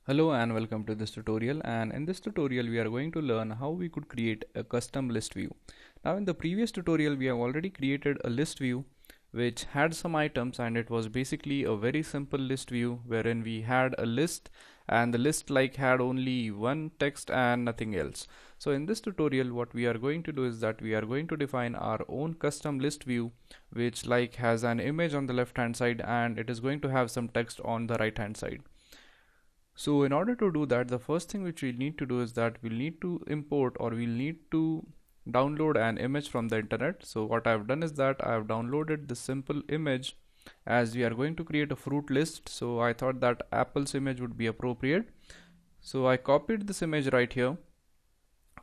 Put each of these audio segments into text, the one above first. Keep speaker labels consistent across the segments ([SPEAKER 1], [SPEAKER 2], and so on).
[SPEAKER 1] Hello and welcome to this tutorial, and in this tutorial we are going to learn how we could create a custom list view. Now in the previous tutorial we have already created a list view which had some items, and it was basically a very simple list view wherein we had a list and the list had only one text and nothing else. So in this tutorial what we are going to do is that we are going to define our own custom list view which has an image on the left hand side and it is going to have some text on the right hand side. So in order to do that, the first thing which we need to do is that we'll need to import, or we'll need to download an image from the internet. So what I've done is that I've downloaded this simple image, as we are going to create a fruit list. So I thought that apple's image would be appropriate. So I copied this image right here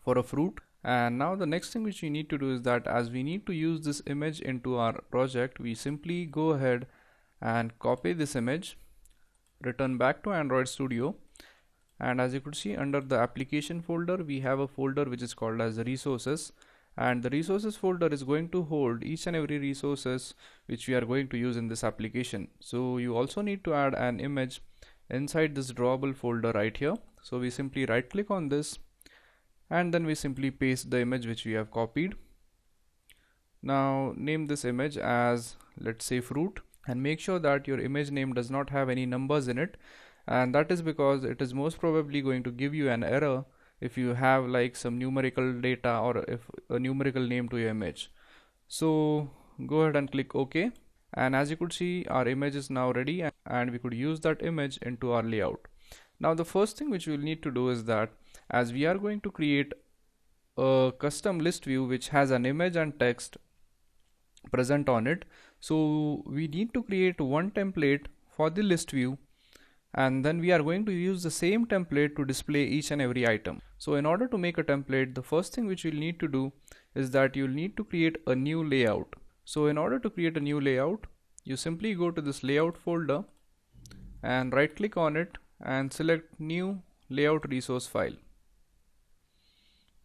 [SPEAKER 1] for a fruit. And now the next thing which we need to do is that as we need to use this image into our project, we simply go ahead and copy this image, return back to Android Studio, and as you could see, under the application folder we have a folder which is called as the resources, and the resources folder is going to hold each and every resources which we are going to use in this application. So you also need to add an image inside this drawable folder right here. So we simply right click on this and then we simply paste the image which we have copied. Now name this image as, let's say, fruit, and make sure that your image name does not have any numbers in it, and that is because it is most probably going to give you an error if you have some numerical data or if a numerical name to your image. So go ahead and click OK, and as you could see, our image is now ready and we could use that image into our layout. Now the first thing which we'll need to do is that as we are going to create a custom list view which has an image and text present on it, so we need to create one template for the list view, and then we are going to use the same template to display each and every item. So in order to make a template, the first thing which you'll need to do is that you'll need to create a new layout. So in order to create a new layout, you simply go to this layout folder and right click on it and select new layout resource file.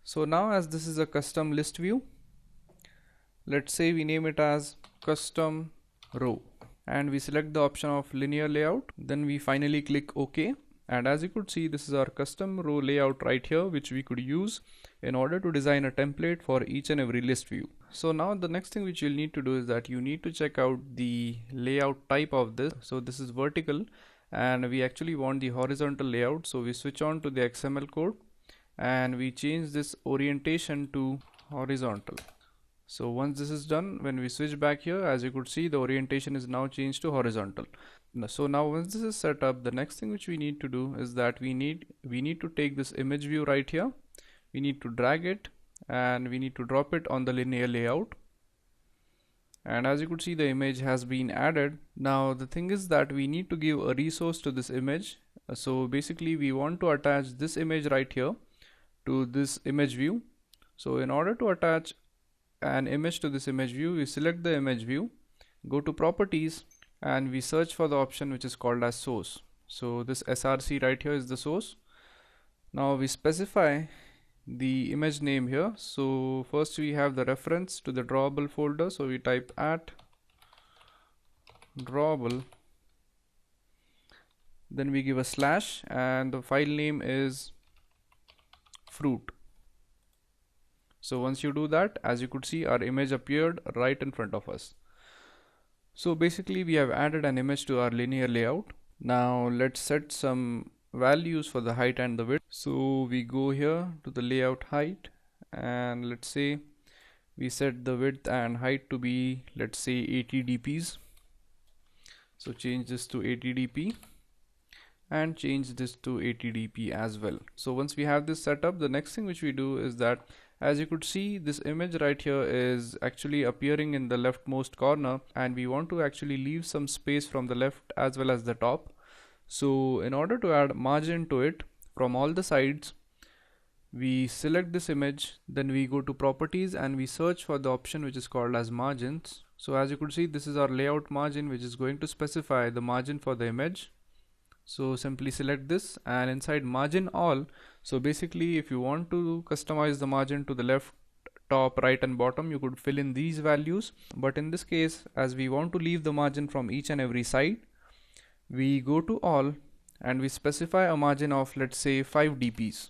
[SPEAKER 1] So now as this is a custom list view, let's say we name it as custom row, and we select the option of linear layout. Then we finally click OK, and as you could see, this is our custom row layout right here which we could use in order to design a template for each and every list view. So now the next thing which you'll need to do is that you need to check out the layout type of this. So this is vertical and we actually want the horizontal layout, so we switch on to the XML code and we change this orientation to horizontal. So once this is done, when we switch back here, as you could see, the orientation is now changed to horizontal. So now once this is set up, the next thing which we need to do is that we need to take this image view right here, we need to drag it and we need to drop it on the linear layout, and as you could see, the image has been added. Now the thing is that we need to give a resource to this image. So basically we want to attach this image right here to this image view. So in order to attach an image to this image view, we select the image view, go to properties, and we search for the option which is called as source. So this src right here is the source. Now we specify the image name here. So first we have the reference to the drawable folder, so we type at drawable, then we give a slash, and the file name is fruit. So once you do that, as you could see, our image appeared right in front of us. So basically we have added an image to our linear layout. Now let's set some values for the height and the width. So we go here to the layout height, and let's say we set the width and height to be, let's say, 80 dps. So change this to 80 dp and change this to 80 dp as well. So once we have this set up, the next thing which we do is that, as you could see, this image right here is actually appearing in the leftmost corner, and we want to actually leave some space from the left as well as the top. So in order to add margin to it from all the sides, we select this image, then we go to properties and we search for the option which is called as margins. So as you could see, this is our layout margin which is going to specify the margin for the image. So simply select this, and inside margin all, so basically if you want to customize the margin to the left, top, right and bottom, you could fill in these values, but in this case, as we want to leave the margin from each and every side, we go to all, and we specify a margin of, let's say, 5 dps.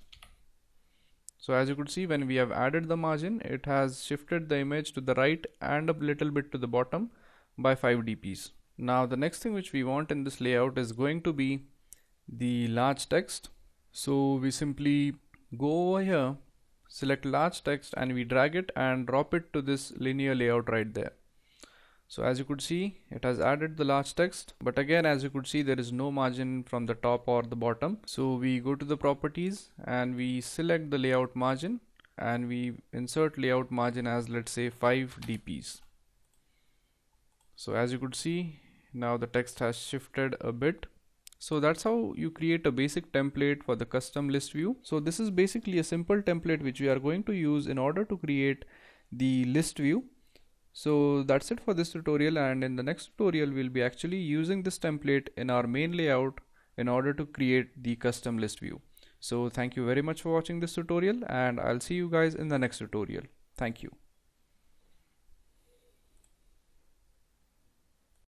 [SPEAKER 1] So as you could see, when we have added the margin, it has shifted the image to the right and a little bit to the bottom by 5 dps. Now the next thing which we want in this layout is going to be the large text. So we simply go over here, select large text, and we drag it and drop it to this linear layout right there. So as you could see, it has added the large text, but again, as you could see, there is no margin from the top or the bottom. So we go to the properties and we select the layout margin and we insert layout margin as, let's say, 5 dps. So as you could see, now the text has shifted a bit. So that's how you create a basic template for the custom list view. So this is basically a simple template which we are going to use in order to create the list view. So that's it for this tutorial, and in the next tutorial we'll be actually using this template in our main layout in order to create the custom list view. So thank you very much for watching this tutorial, and I'll see you guys in the next tutorial. Thank you.